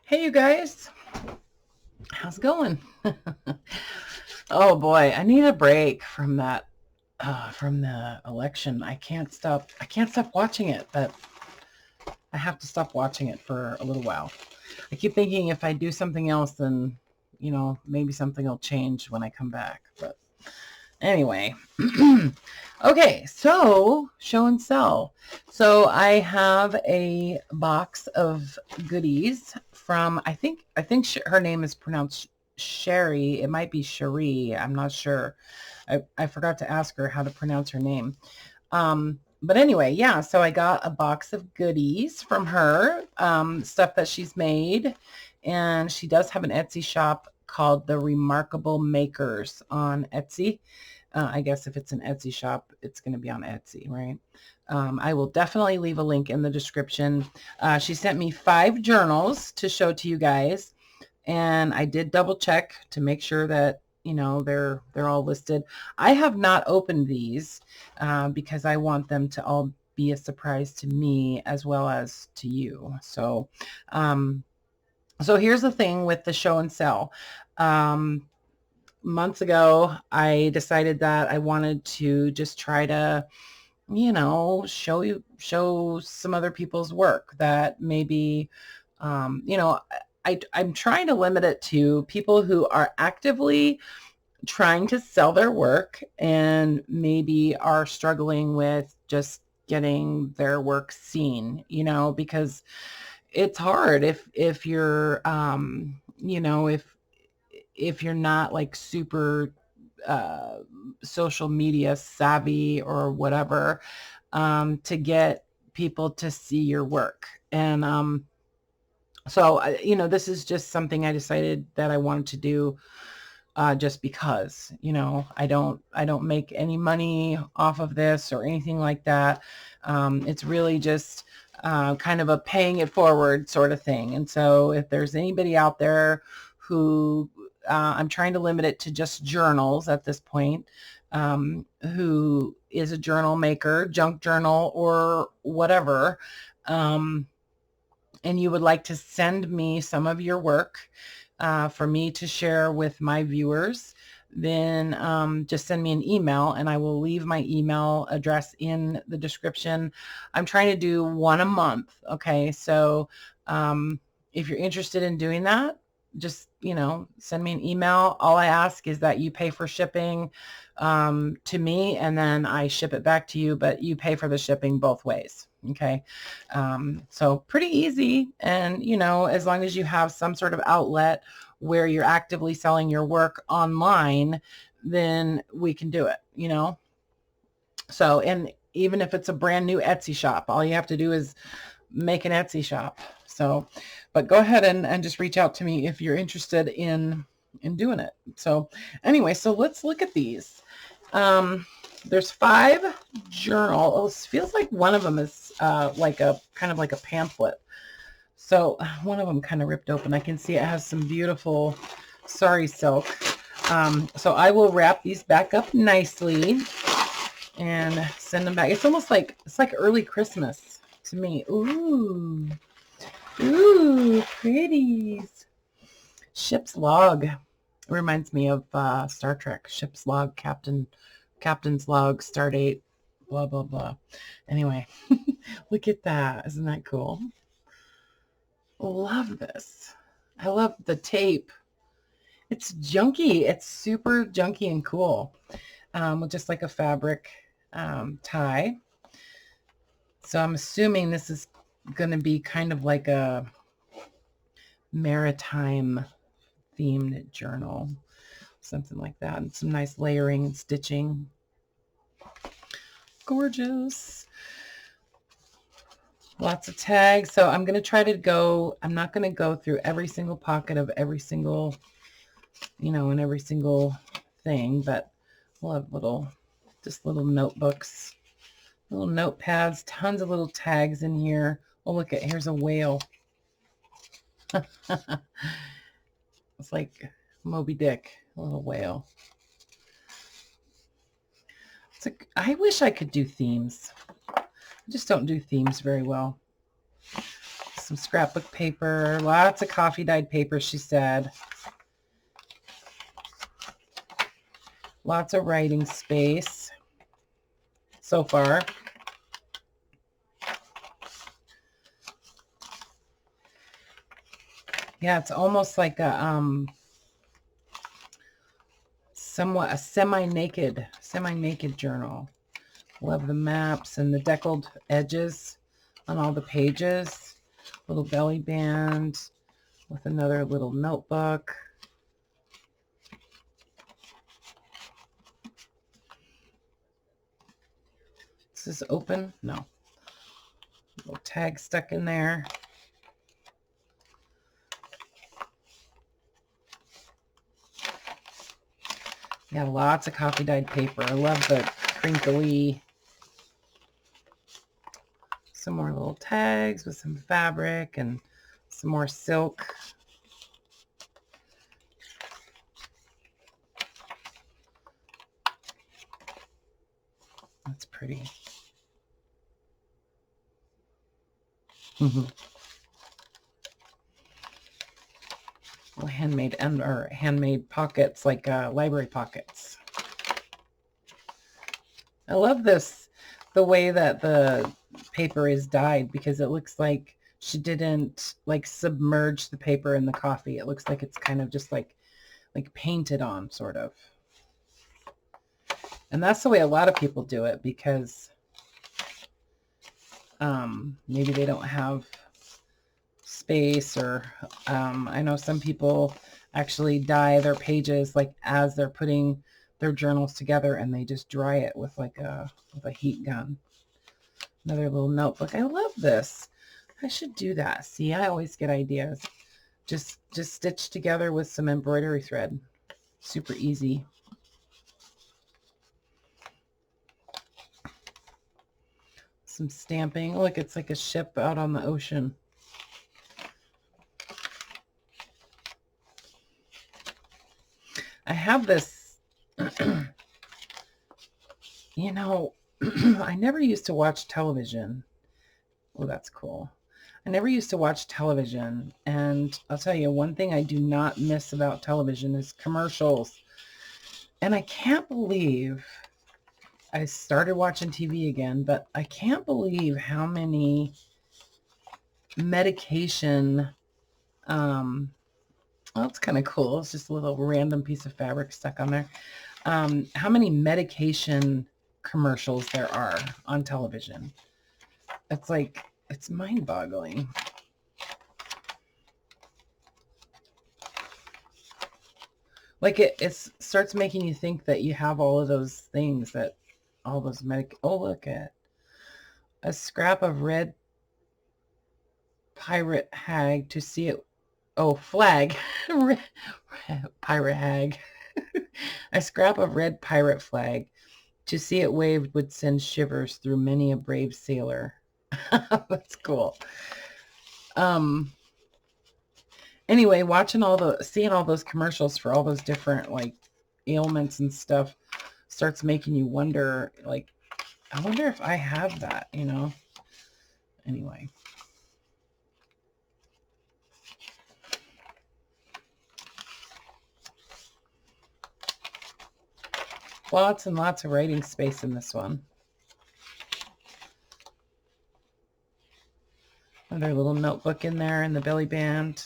Hey, you guys, how's it going? Oh boy, I need a break from that, from the election. I can't stop watching it, but I have to stop watching it for a little while. I keep thinking if I do something else, then, maybe something will change when I come back. But anyway, okay, so show and sell. So I have a box of goodies from, I think her name is pronounced Cherie. It might be Cherie. I'm not sure. I forgot to ask her how to pronounce her name. But anyway, yeah, so I got a box of goodies from her, stuff that she's made. And she does have an Etsy shop called TheRemarkableMakers on Etsy. I guess if it's an Etsy shop, it's going to be on Etsy, right? I will definitely leave a link in the description. She sent me 5 journals to show to you guys. And I did double check to make sure that, they're all listed. I have not opened these because I want them to all be a surprise to me as well as to you. So, so here's the thing with the show and sell. Months ago, I decided that I wanted to just try to, show some other people's work that maybe, I'm trying to limit it to people who are actively trying to sell their work and maybe are struggling with just getting their work seen, because it's hard if you're, if you're not like super uh, social media savvy or whatever, to get people to see your work. And so, this is just something I decided that I wanted to do just because, I don't make any money off of this or anything like that. It's really just kind of a paying it forward sort of thing. And so if there's anybody out there who, I'm trying to limit it to just journals at this point, who is a journal maker, junk journal or whatever, and you would like to send me some of your work for me to share with my viewers, then just send me an email and I will leave my email address in the description. I'm trying to do one a month. Okay. So if you're interested in doing that, just, send me an email. All I ask is that you pay for shipping to me and then I ship it back to you, but you pay for the shipping both ways. Okay. So pretty easy. And, as long as you have some sort of outlet where you're actively selling your work online, then we can do it, So, and even if it's a brand new Etsy shop, all you have to do is make an Etsy shop. So, but go ahead and just reach out to me if you're interested in doing it. So anyway, so let's look at these. There's 5 journals. It feels like one of them is like a kind of like a pamphlet. So one of them kind of ripped open. I can see it has some beautiful sari silk. So I will wrap these back up nicely and send them back. It's almost like, it's like early Christmas to me. Ooh, ooh, pretties. Ship's log. It reminds me of Star Trek. Ship's log, captain's log, stardate, blah, blah, blah. Anyway, look at that. Isn't that cool? Love this. I love the tape. It's junky. It's super junky and cool. With just like a fabric tie. So I'm assuming this is going to be kind of like a maritime themed journal, something like that, and some nice layering and stitching. Gorgeous. Lots of tags. So I'm going to try to go, I'm not going to go through every single pocket of every single, in every single thing, but we'll have just little notebooks, little notepads, tons of little tags in here. Oh, look at, here's a whale. It's like Moby Dick, a little whale. I wish I could do themes. I just don't do themes very well. some scrapbook paper, lots of coffee dyed paper, she said. Lots of writing space so far. Yeah, it's almost like a somewhat a semi-naked journal. Love the maps and the deckled edges on all the pages. Little belly band with another little notebook. Is this open? No. Little tag stuck in there. Yeah, lots of coffee dyed paper. I love the crinkly. Some more little tags with some fabric and some more silk. That's pretty. Little handmade pockets, like library pockets. I love this, the way that the paper is dyed, because it looks like she didn't like submerge the paper in the coffee. It looks like it's kind of just like painted on, sort of. And that's the way a lot of people do it, because maybe they don't have space, or I know some people actually dye their pages like as they're putting their journals together, and they just dry it with like a heat gun. Another little notebook. I love this. I should do that. See, I always get ideas. Just stitch together with some embroidery thread. Super easy. Some stamping. Look, it's like a ship out on the ocean. I have this, you know, I never used to watch television. Oh, that's cool. I never used to watch television, and I'll tell you, one thing I do not miss about television is commercials. And I can't believe I started watching TV again, but I can't believe how many medication, oh, it's kind of cool. It's just a little random piece of fabric stuck on there. How many medication commercials there are on television. It's like, it's mind-boggling. Like it starts making you think that you have all of those things, that all those oh, look at a scrap of red pirate hag to see it. Oh, flag. Pirate hag. A scrap of red pirate flag. To see it waved would send shivers through many a brave sailor. That's cool. Anyway, seeing all those commercials for all those different like ailments and stuff starts making you wonder, like, I wonder if I have that, you know? Anyway. Lots and lots of writing space in this one. Another little notebook in there in the belly band.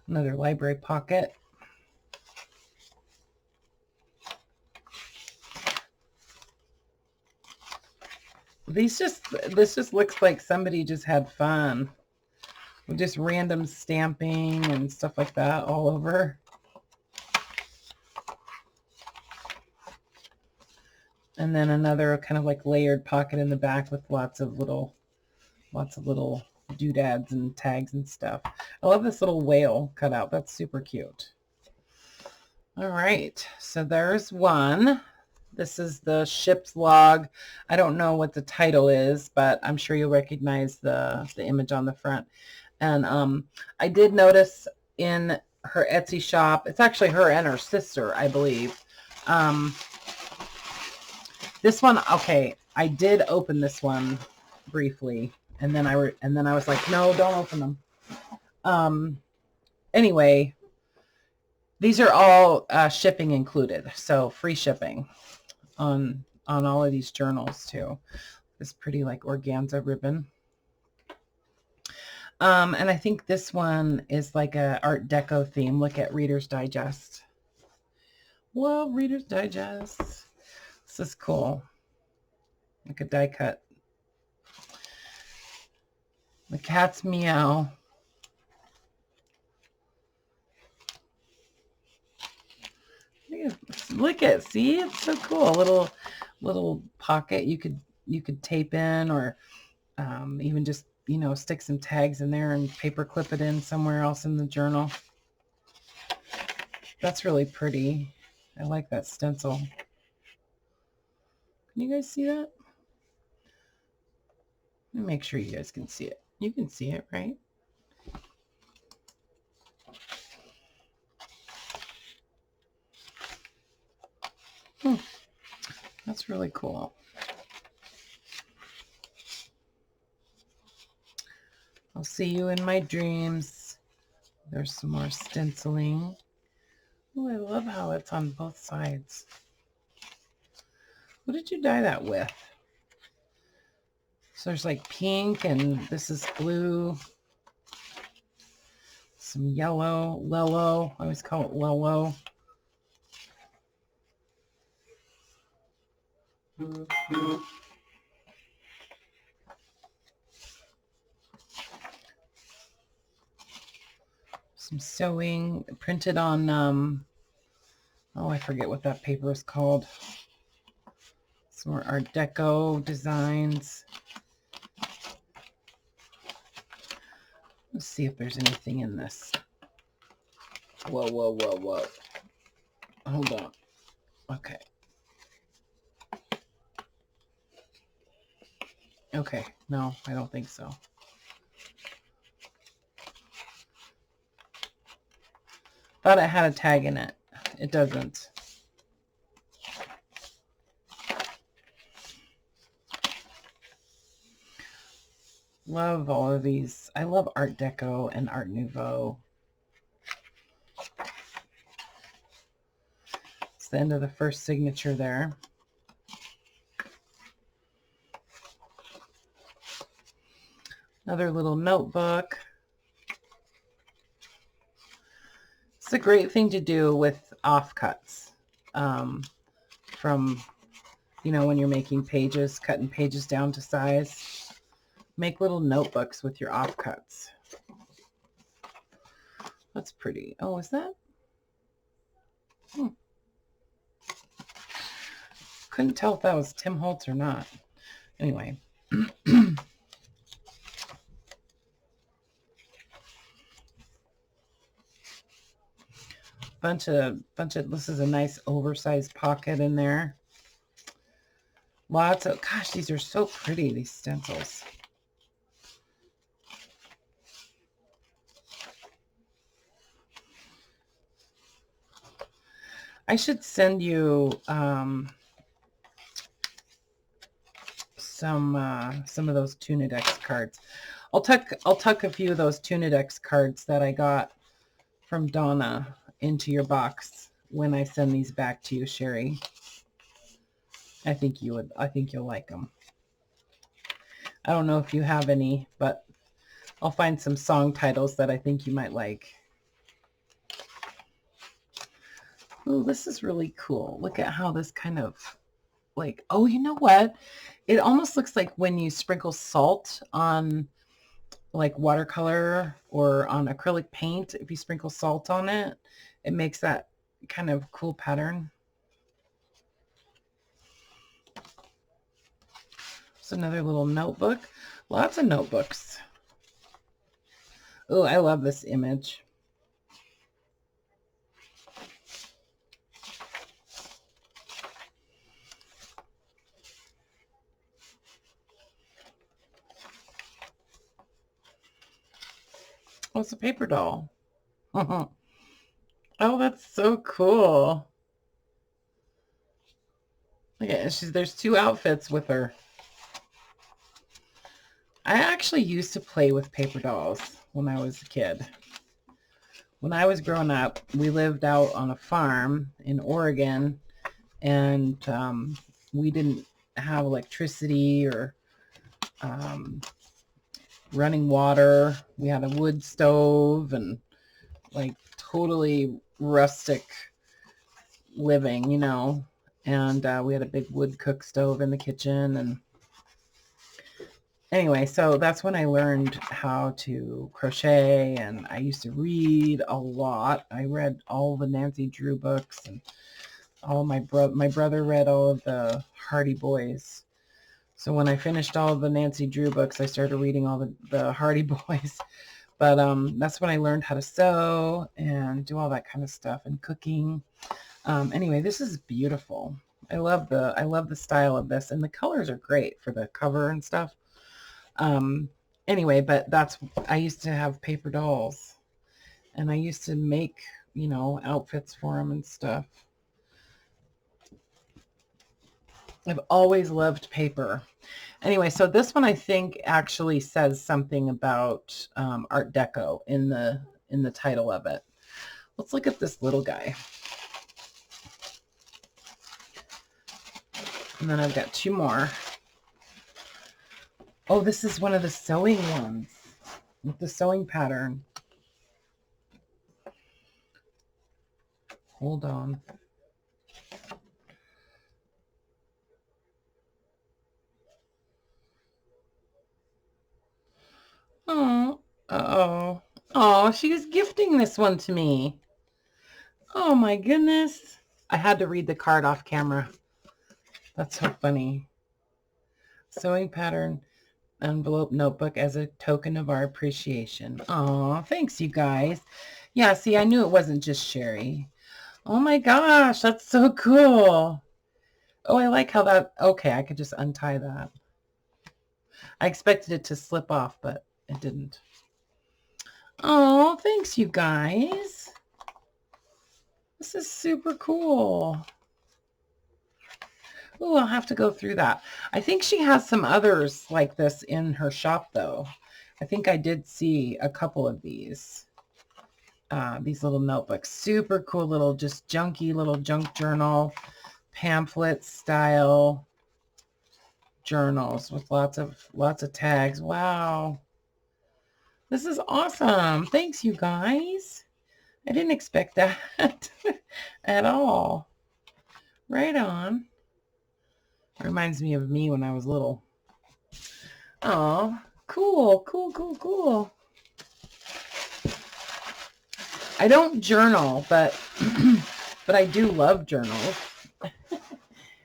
Another library pocket. This just looks like somebody just had fun. With just random stamping and stuff like that all over. And then another kind of like layered pocket in the back with lots of little doodads and tags and stuff. I love this little whale cutout. That's super cute. All right, so there's one. This is the ship's log. I don't know what the title is, but I'm sure you'll recognize the image on the front. And I did notice in her Etsy shop, it's actually her and her sister, I believe. This one, okay, I did open this one briefly, and then I was like, no, don't open them. Anyway, these are all shipping included, so free shipping on all of these journals too. This pretty like organza ribbon. And I think this one is like a Art Deco theme. Look at Reader's Digest. Whoa, Reader's Digest. This is cool. Like a die cut. The cat's meow. Look at, see, it's so cool. A little pocket you could tape in, or even just, you know, stick some tags in there and paper clip it in somewhere else in the journal. That's really pretty. I like that stencil. Can you guys see that? Let me make sure you guys can see it. You can see it, right? That's really cool. I'll see you in my dreams. There's some more stenciling. Oh, I love how it's on both sides. What did you dye that with? So there's like pink, and this is blue. Some yellow, lello. I always call it lello. Some sewing printed on, oh, I forget what that paper is called. Some more Art Deco designs. Let's see if there's anything in this. Whoa, whoa, whoa, whoa. Hold on. Okay. Okay, no, I don't think so. Thought it had a tag in it. It doesn't. Love all of these. I love Art Deco and Art Nouveau. It's the end of the first signature there. Another little notebook. It's a great thing to do with offcuts from, you know, when you're making pages, cutting pages down to size. Make little notebooks with your offcuts. That's pretty. Oh, is that? Couldn't tell if that was Tim Holtz or not. Anyway. bunch of, this is a nice oversized pocket in there. Lots of, gosh, these are so pretty, these stencils. I should send you some of those Tunidex cards. I'll tuck a few of those Tunidex cards that I got from Donna into your box when I send these back to you, Cherie. I think you'll like them. I don't know if you have any, but I'll find some song titles that I think you might like. Ooh, this is really cool. Look at how this kind of like, oh, you know what? It almost looks like when you sprinkle salt on like watercolor or on acrylic paint. If you sprinkle salt on it, it makes that kind of cool pattern. It's another little notebook. Lots of notebooks. Oh, I love this image. Oh, it's a paper doll. Oh, that's so cool. Look at it. There's two outfits with her. I actually used to play with paper dolls when I was a kid. When I was growing up, we lived out on a farm in Oregon, and we didn't have electricity or running water. We had a wood stove and like totally rustic living, you know, and we had a big wood cook stove in the kitchen. And anyway, so that's when I learned how to crochet, and I used to read a lot. I read all the Nancy Drew books, and all my brother read all of the Hardy Boys. So when I finished all of the Nancy Drew books, I started reading all the Hardy Boys. But that's when I learned how to sew and do all that kind of stuff, and cooking. Anyway, this is beautiful. I love the style of this, and the colors are great for the cover and stuff. Anyway, but I used to have paper dolls, and I used to make, you know, outfits for them and stuff. I've always loved paper. Anyway, so this one I think actually says something about Art Deco in the title of it. Let's look at this little guy. And then I've got two more. Oh, this is one of the sewing ones with the sewing pattern. Hold on. Oh, uh-oh. Oh, she was gifting this one to me. Oh my goodness. I had to read the card off camera. That's so funny. Sewing pattern envelope notebook as a token of our appreciation. Oh, thanks you guys. Yeah, see, I knew it wasn't just Cherie. Oh my gosh, that's so cool. Oh, I like how that, okay, I could just untie that. I expected it to slip off, but it didn't. Oh, thanks you guys. This is super cool. Oh, I'll have to go through that. I think she has some others like this in her shop, though. I think I did see a couple of these little notebooks. Super cool little, just junky little junk journal, pamphlet style journals with lots of tags. Wow. This is awesome. Thanks, you guys. I didn't expect that at all. Right on. Reminds me of me when I was little. Oh, cool, cool, cool, cool. I don't journal, but but I do love journals.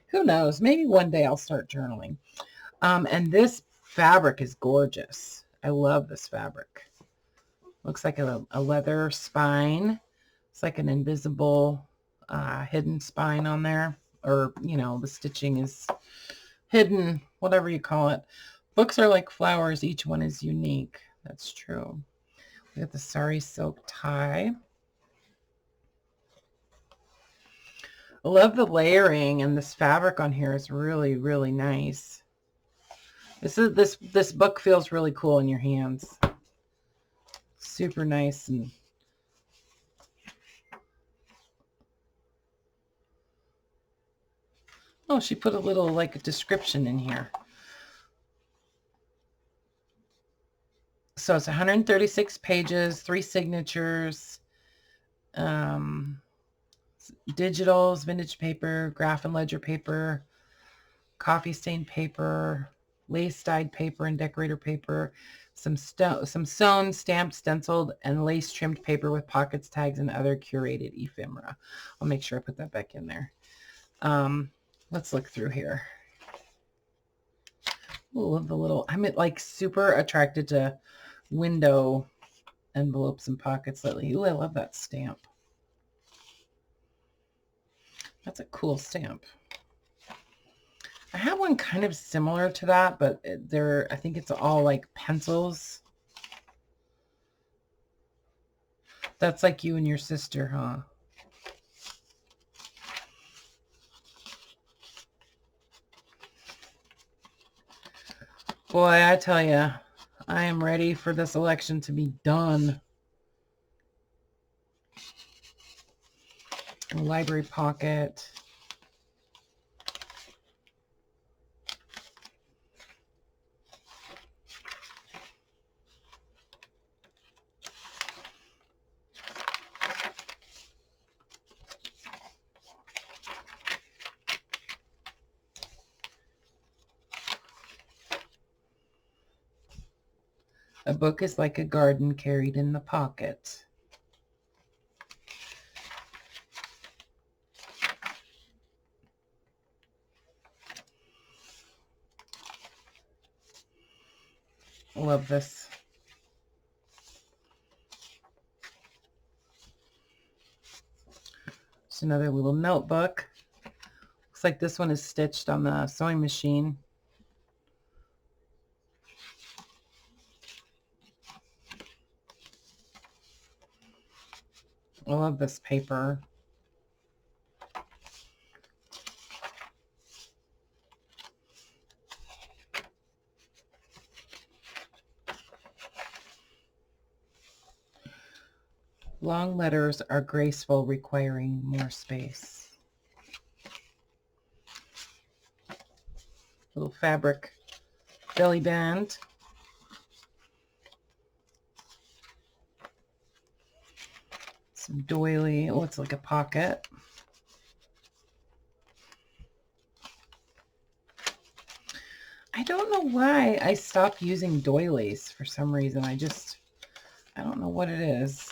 Who knows? Maybe one day I'll start journaling. And this fabric is gorgeous. I love this fabric. Looks like a leather spine. It's like an invisible hidden spine on there. Or, you know, the stitching is hidden, whatever you call it. Books are like flowers. Each one is unique. That's true. We got the sari silk tie. I love the layering, and this fabric on here is really, really nice. This book feels really cool in your hands. Super nice. And oh, she put a little like a description in here. So it's 136 pages, 3 signatures, digitals, vintage paper, graph and ledger paper, coffee stained paper, lace dyed paper and decorator paper, some sewn, stamped, stenciled, and lace trimmed paper with pockets, tags, and other curated ephemera. I'll make sure I put that back in there. Let's look through here. Ooh, love the little, I'm like super attracted to window envelopes and pockets lately. Ooh, I love that stamp. That's a cool stamp. I have one kind of similar to that, but I think it's all like pencils. That's like you and your sister, huh? Boy, I tell you, I am ready for this election to be done. A library pocket. A book is like a garden carried in the pocket. Love this. It's another little notebook. Looks like this one is stitched on the sewing machine. I love this paper. Long letters are graceful, requiring more space. Little fabric belly band. Some doily. Oh, it's like a pocket. I don't know why I stopped using doilies for some reason. I don't know what it is.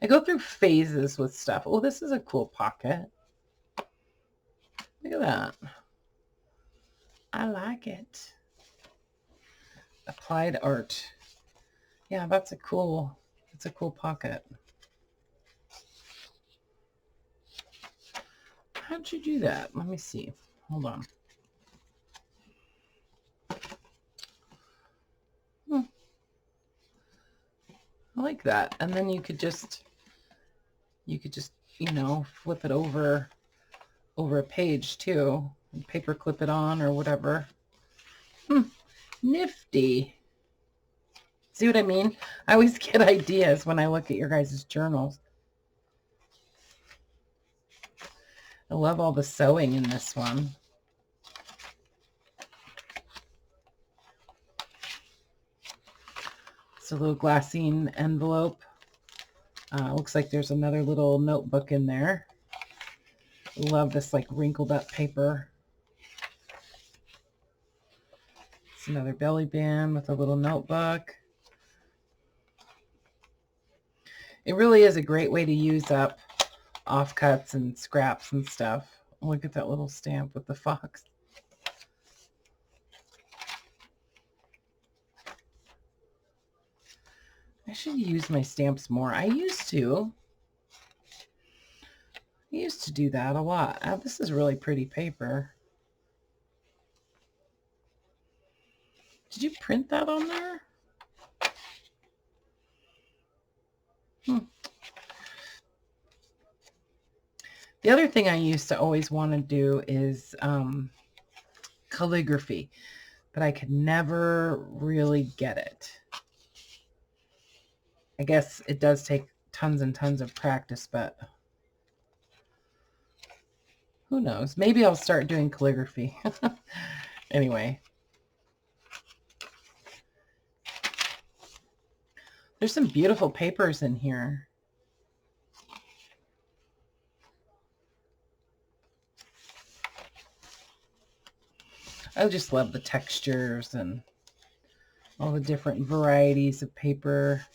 I go through phases with stuff. Oh, this is a cool pocket. Look at that. I like it. Applied art. Yeah, that's a cool pocket. How'd you do that? Let me see. Hold on. I like that. And then you could just, you know, flip it over a page too, and paper clip it on or whatever. Nifty. See what I mean? I always get ideas when I look at your guys' journals. I love all the sewing in this one. It's a little glassine envelope. Looks like there's another little notebook in there. Love this like wrinkled up paper. It's another belly band with a little notebook. It really is a great way to use up offcuts and scraps and stuff. Look at that little stamp with the fox. I should use my stamps more. I used to do that a lot. This is really pretty paper. Did you print that on there? The other thing I used to always want to do is calligraphy, but I could never really get it. I guess it does take tons and tons of practice, but who knows? Maybe I'll start doing calligraphy. Anyway. There's some beautiful papers in here. I just love the textures and all the different varieties of paper.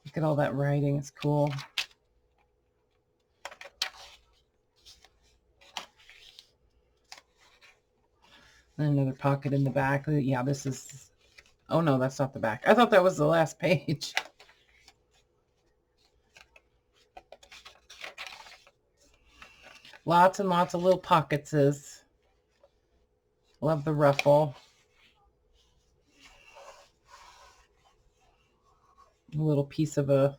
Look at all that writing. It's cool. And another pocket in the back. Yeah, this is... Oh, no, that's not the back. I thought that was the last page. Lots and lots of little pockets. Love the ruffle. A little piece of a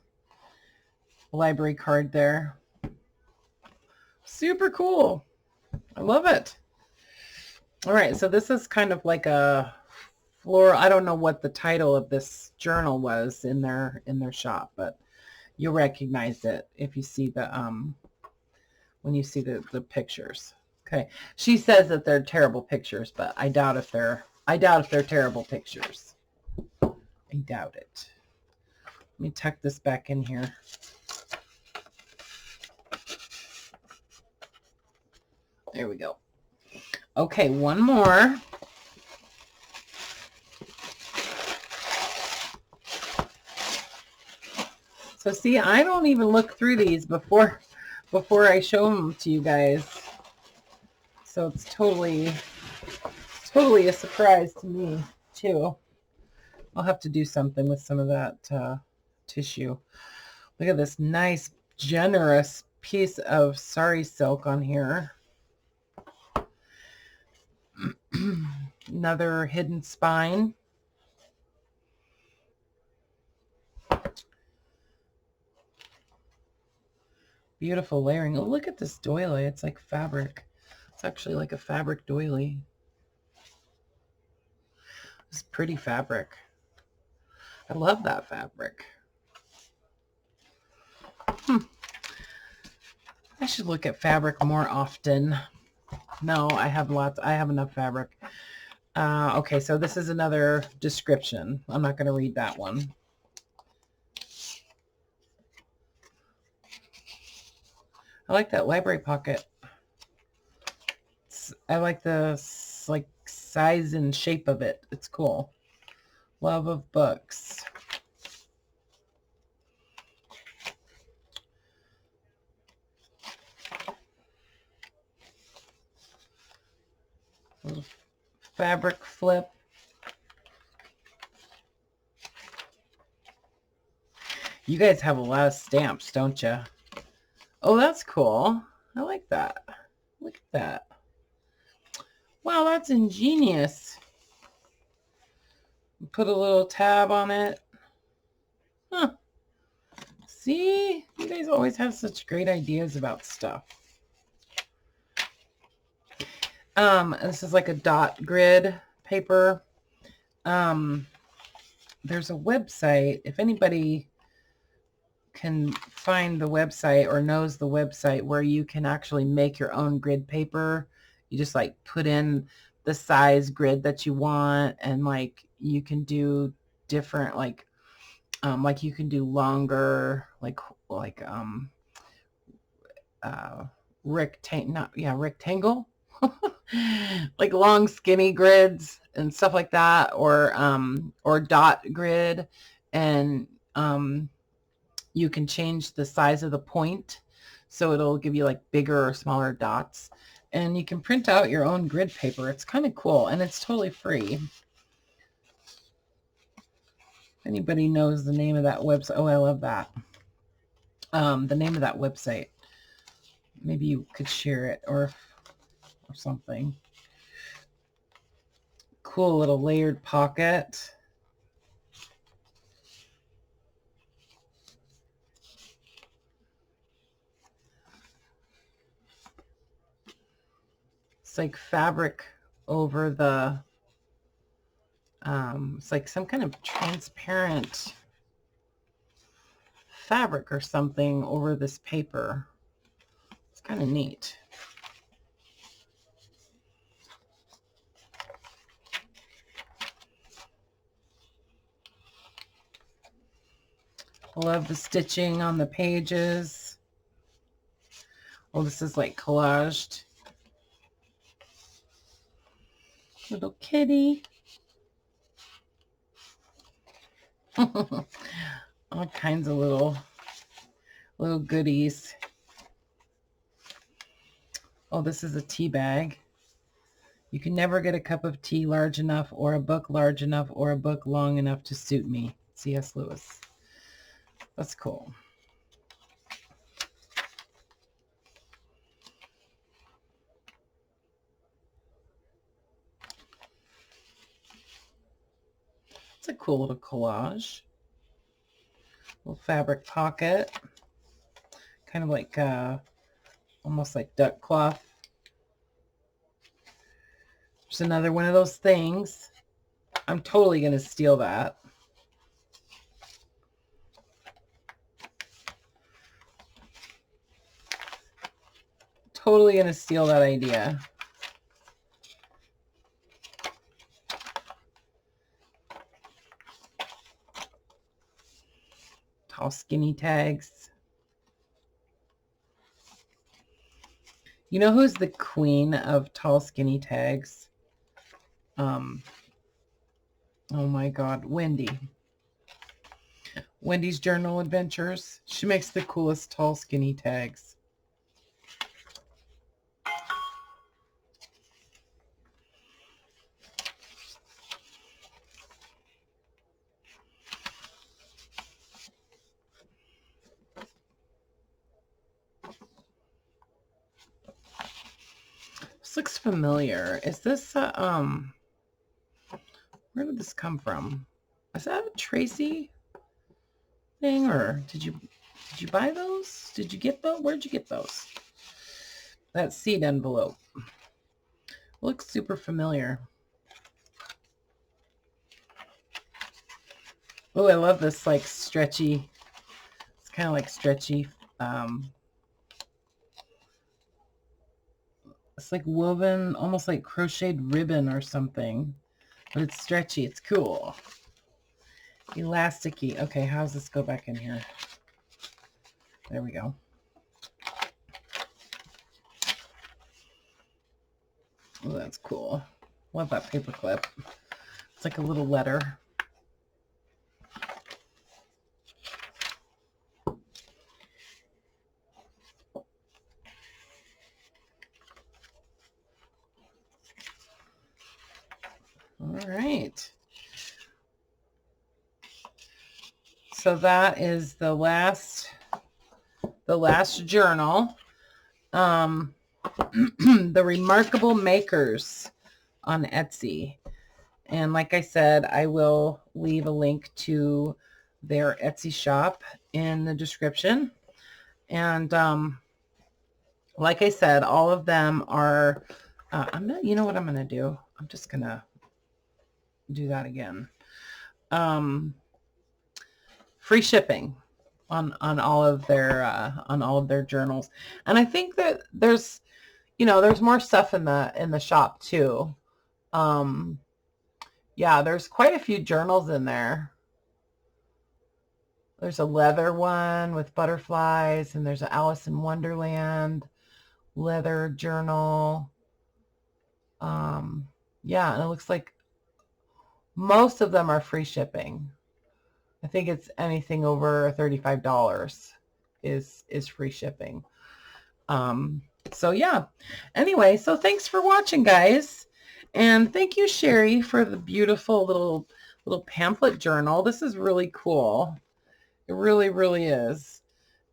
library card there. Super cool. I love it. All right, so this is kind of like a floral. I don't know what the title of this journal was in their shop, but you'll recognize it if you see the when you see the pictures. Okay. She says that they're terrible pictures, but I doubt if they're terrible pictures. I doubt it. Let me tuck this back in here. There we go. Okay, one more. So see, I don't even look through these before I show them to you guys. So it's totally a surprise to me too. I'll have to do something with some of that tissue. Look at this nice, generous piece of sari silk on here. Another hidden spine. Beautiful layering. Oh, look at this doily. It's like fabric. It's actually like a fabric doily. It's pretty fabric. I love that fabric. I should look at fabric more often. No, I have lots. I have enough fabric. Okay, so this is another description. I'm not going to read that one. I like that library pocket. I like the like size and shape of it. It's cool. Love of books. Little fabric flip. You guys have a lot of stamps, don't you? Oh, that's cool. I like that. Look at that. Wow, that's ingenious. Put a little tab on it. Huh. See? You guys always have such great ideas about stuff. This is like a dot grid paper. There's a website. If anybody can find the website or knows the website where you can actually make your own grid paper, you just like put in the size grid that you want, and like you can do different like you can do longer rectangle like long skinny grids and stuff like that, or dot grid, and you can change the size of the point so it'll give you like bigger or smaller dots, and you can print out your own grid paper. It's kind of cool, and it's totally free. If anybody knows the name of that website, oh, I love that. The name of that website, maybe you could share it or something. Cool little layered pocket. It's like fabric over the, it's like some kind of transparent fabric or something over this paper. It's kind of neat. I love the stitching on the pages. Oh, this is like collaged. Little kitty. All kinds of little goodies. Oh, this is a tea bag. You can never get a cup of tea large enough, or a book large enough, or a book long enough to suit me. C.S. Lewis. That's cool. It's a cool little collage. Little fabric pocket. Kind of like, almost like duck cloth. There's another one of those things. I'm totally going to steal that. Totally going to steal that idea. Tall skinny tags. You know who's the queen of tall skinny tags? Oh my God, Wendy. Wendy's Journal Adventures. She makes the coolest tall skinny tags. This looks familiar. Is this where did this come from? Is that a Tracy thing, or did you buy those? Did you get those? Where'd you get those? That seed envelope. Looks super familiar. Oh, I love this like stretchy. It's kind of like stretchy. It's like woven, almost like crocheted ribbon or something, but it's stretchy. It's cool. Elasticy. Okay, how does this go back in here? There we go. Oh, that's cool. Love that paper clip. It's like a little letter. All right. So that is the last journal. The Remarkable Makers on Etsy. And like I said, I will leave a link to their Etsy shop in the description. And like I said, all of them are, you know what I'm going to do? I'm just going to do that again. Free shipping on all of their journals. And I think that there's more stuff in the shop too. Yeah, there's quite a few journals in there. There's a leather one with butterflies, and there's an Alice in Wonderland leather journal. Yeah, and it looks like most of them are free shipping. I think it's anything over $35 is free shipping. So yeah. Anyway, so thanks for watching, guys. And thank you, Cherie, for the beautiful little pamphlet journal. This is really cool. It really, really is.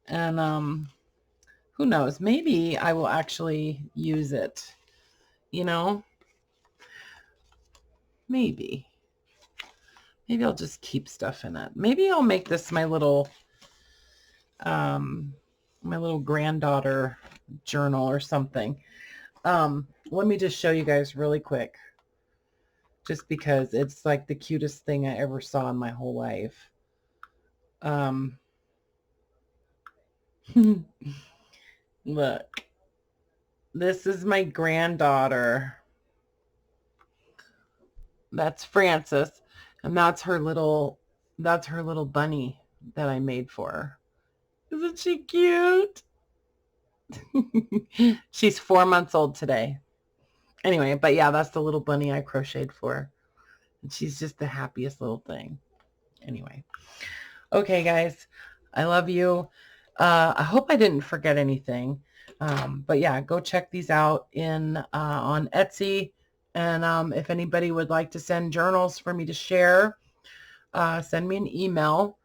And who knows? Maybe I will actually use it. You know? Maybe I'll just keep stuff in it. Maybe I'll make this my little granddaughter journal or something. Let me just show you guys really quick, just because it's like the cutest thing I ever saw in my whole life. Look, this is my granddaughter. That's Frances, and that's her little bunny that I made for her. Isn't she cute? She's 4 months old today. Anyway, but yeah, that's the little bunny I crocheted for her. And she's just the happiest little thing. Anyway. Okay, guys. I love you. I hope I didn't forget anything. But yeah, go check these out on Etsy. And if anybody would like to send journals for me to share, send me an email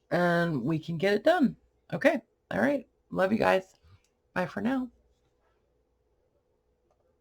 and we can get it done. Okay. All right. Love you guys. Bye for now.